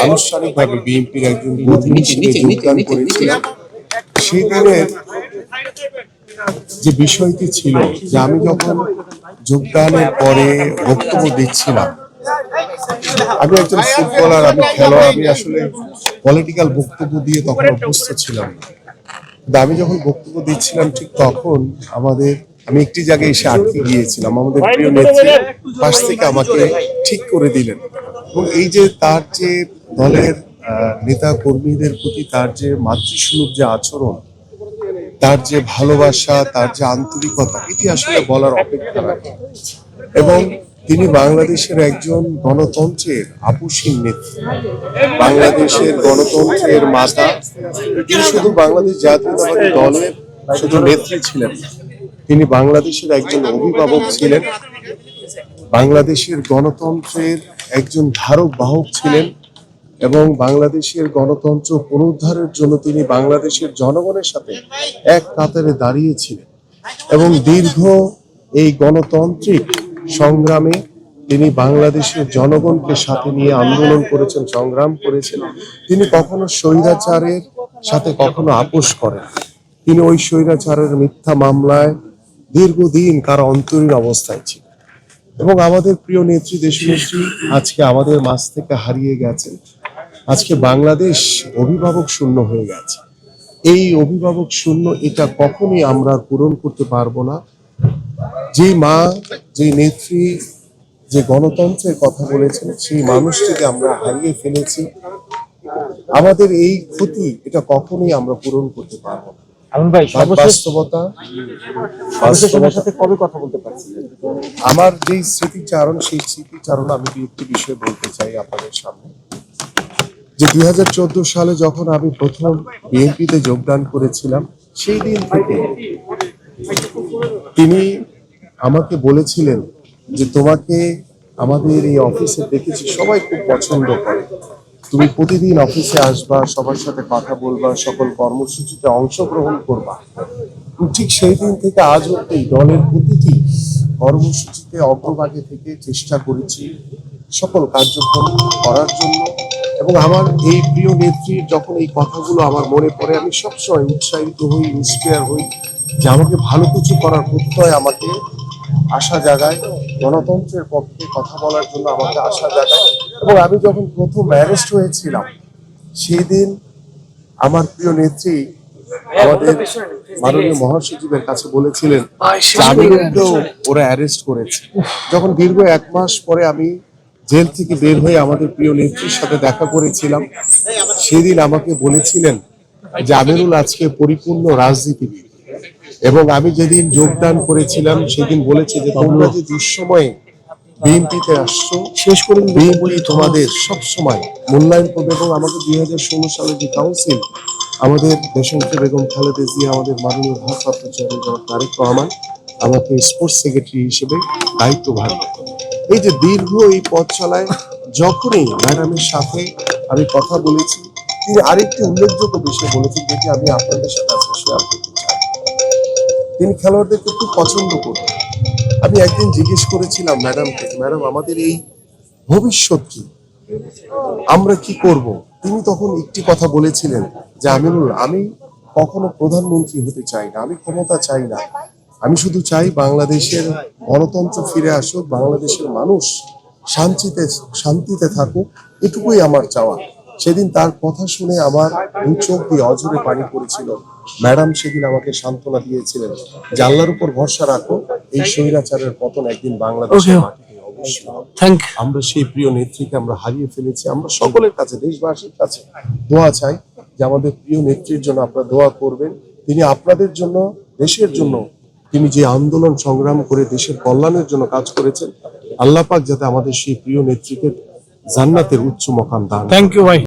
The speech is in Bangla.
আনুষ্ঠানিকভাবে বিএনপির একজন কর্মী হিসেবে যোগদান করেছিলাম, সেই দিনের যে বিষয়টি ছিল যে আমি যখন যোগদানের পরে বক্তব্য দিচ্ছিলাম, আমি একজন ফুটবলার, আমি খেলোয়াড়, আমি আসলে পলিটিক্যাল বক্তব্য দিয়ে তখন অভ্যস্ত ছিলাম না। কিন্তু আমি যখন বক্তব্য দিচ্ছিলাম ঠিক তখন আমি একটি জায়গায় এসে আটকে গিয়েছিলাম। আমাদের প্রিয় নেত্রী পাশ থেকে আমাকে ঠিক করে দিলেন এবং এই যে তার যে দলের নেতা কর্মীদের প্রতি তার যে মাতৃসুলভ যে আচরণ, তার যে ভালোবাসা, তার যে আন্তরিকতা, এটি আসলে বলার অপেক্ষা রাখে। এবং তিনি বাংলাদেশের একজন গণতন্ত্রের আপসীন নেত্রী, বাংলাদেশের গণতন্ত্রের মাতা। তিনি শুধু বাংলাদেশ জাতীয়তাবাদী দলের শুধু নেত্রী ছিলেন, তিনি বাংলাদেশের একজন অভিভাবক ছিলেন, বাংলাদেশের গণতন্ত্রের একজন ধারক বাহক ছিলেন এবং বাংলাদেশের গণতন্ত্র পুনরুদ্ধারের জন্য তিনি বাংলাদেশের জনগণের সাথে এক কাতারে দাঁড়িয়েছিলেন এবং দীর্ঘ এই গণতান্ত্রিক সংগ্রামে তিনি বাংলাদেশের জনগণকে সাথে নিয়ে আন্দোলন করেছেন, সংগ্রাম করেছেন। তিনি কখনো স্বৈরাচারের সাথে কখনো আপোষ করেন। তিনি ওই স্বৈরাচারের মিথ্যা মামলায় দীর্ঘদিন কার অন্তরীণ অবস্থায় ছিল এবং আমাদের প্রিয় নেত্রী দেশনেত্রী আজকে আমাদের মাঝ থেকে হারিয়ে গেছেন। আজকে বাংলাদেশ অভিভাবক শূন্য হয়ে গেছে। এই অভিভাবক শূন্য এটা কখনোই আমরা পূরণ করতে পারবো না। যে মা, যে নেত্রী, যে গণতন্ত্রের কথা বলেছেন, সেই মানুষটিকে আমরা হারিয়ে ফেলেছি। আমাদের এই ক্ষতি এটা কখনোই আমরা পূরণ করতে পারবো না। কবে কথা বলতে পারছি? আমার যে স্মৃতিচারণ, সেই স্মৃতিচারণ আমি একটি বিষয় বলতে চাই আপনাদের সামনে। যে 2014 সালে যখন আমি প্রথম বিএনপিতে যোগদান করেছিলাম, সেই দিন থেকে তিনি আমাকে বলেছিলেন যে তোমাকে আমাদের এই অফিসে দেখেছি, সবাই খুব পছন্দ করে, তুমি প্রতিদিন অফিসে আসবা, সবার সাথে কথা বলবা, সকল কর্মসূচিতে অংশগ্রহণ করবা। ঠিক সেই দিন থেকে আজ অবধি দলের প্রতিটি কর্মসূচিতে অগ্রভাগে থেকে চেষ্টা করেছি সকল কার্যক্রম করার জন্য। এবং আমার এই প্রিয় নেত্রীর যখন এই কথাগুলো আমার মনে পড়ে, আমি সবসময় উৎসাহিত হই, ইন্সপায়ার হই যে আমাকে ভালো কিছু করার প্রত্যয় আমাকে আশা জাগায়, গণতন্ত্রের পক্ষে কথা বলার জন্য আমাকে আশা জাগায়। এবং আমি যখন প্রথম অ্যারেস্ট হয়েছিলাম, সেই দিন আমার প্রিয় নেত্রী আমাদের মাননীয় মহাসচিবের কাছে বলেছিলেন আমিরুলকেও ওরা অ্যারেস্ট করেছে। যখন দীর্ঘ 1 মাস পরে আমি জেল থেকে বের হয়ে আমাদের প্রিয় নেত্রীর সাথে দেখা করেছিলাম, সেদিন আমাকে বলেছিলেন যে আমিরুল আজকে পরিপূর্ণ রাজনীতিবিদ। এবং আমি যেদিন যোগদান করেছিলাম সেদিন বলেছে যে তোমরা যে দুঃসময়ে বিএনপিতে আসছো, শেষ করে বিএনপি তোমাদের সবসময় মূল্যায়ন করবে। এবং আমাকে 2016 সালে যে কাউন্সিল আমাদের দেশনেত্রী বেগম খালেদা জিয়া, আমাদের মাননীয় ভারপ্রাপ্ত চেয়ারম্যান জনাব তারেক রহমান আমাকে স্পোর্টস সেক্রেটারি হিসেবে দায়িত্বভার। এই যে দীর্ঘ এই পথ চলায় যখনই ম্যাডামের সাথে আমি কথা বলেছি, তিনি আরেকটি উল্লেখযোগ্য বিষয় বলেছেন যেটি আমি আপনাদের সাথে আজকে শেয়ার করতে চাই। তিনি খেলোয়াড়দেরকে খুব পছন্দ করতেন। আমি একদিন জিজ্ঞেস করেছিলাম ম্যাডামকে, ম্যাডাম আমাদের এই ভবিষ্যৎ কি, আমরা কি করব? তিনি তখন একটি কথা বলেছিলেন যে আমিরুল, আমি কখনো প্রধানমন্ত্রী হতে চাই না, আমি ক্ষমতা চাই না, আমি শুধু চাই বাংলাদেশের গণতন্ত্র ফিরে আসুক, বাংলাদেশের মানুষ শান্তিতে থাকুক, এটুকুই আমার চাওয়া। সেদিন তার কথা শুনে আমার 2 চোখ দিয়ে অঝরে পানি পড়েছিল। ম্যাডাম সেদিন আমাকে সান্ত্বনা দিয়েছিলেন যে আল্লাহর উপর ভরসা রাখো, এই স্বৈরাচারের পতন একদিন বাংলাদেশের মাটিতে অবশ্যই হবে। আমরা সেই প্রিয় নেত্রীকে আমরা হারিয়ে ফেলেছি। আমরা সকলের কাছে, দেশবাসীর কাছে দোয়া চাই যে আমাদের প্রিয় নেত্রীর জন্য আপনারা দোয়া করবেন। তিনি আপনাদের জন্য, দেশের জন্য তিনি যে আন্দোলন সংগ্রাম করে দেশের কল্যাণের জন্য কাজ করেছেন, আল্লাহ পাক যাতে আমাদের সেই প্রিয় নেত্রীকে জান্নাতের উচ্চ মকাম দান। থ্যাংক ইউ ভাই।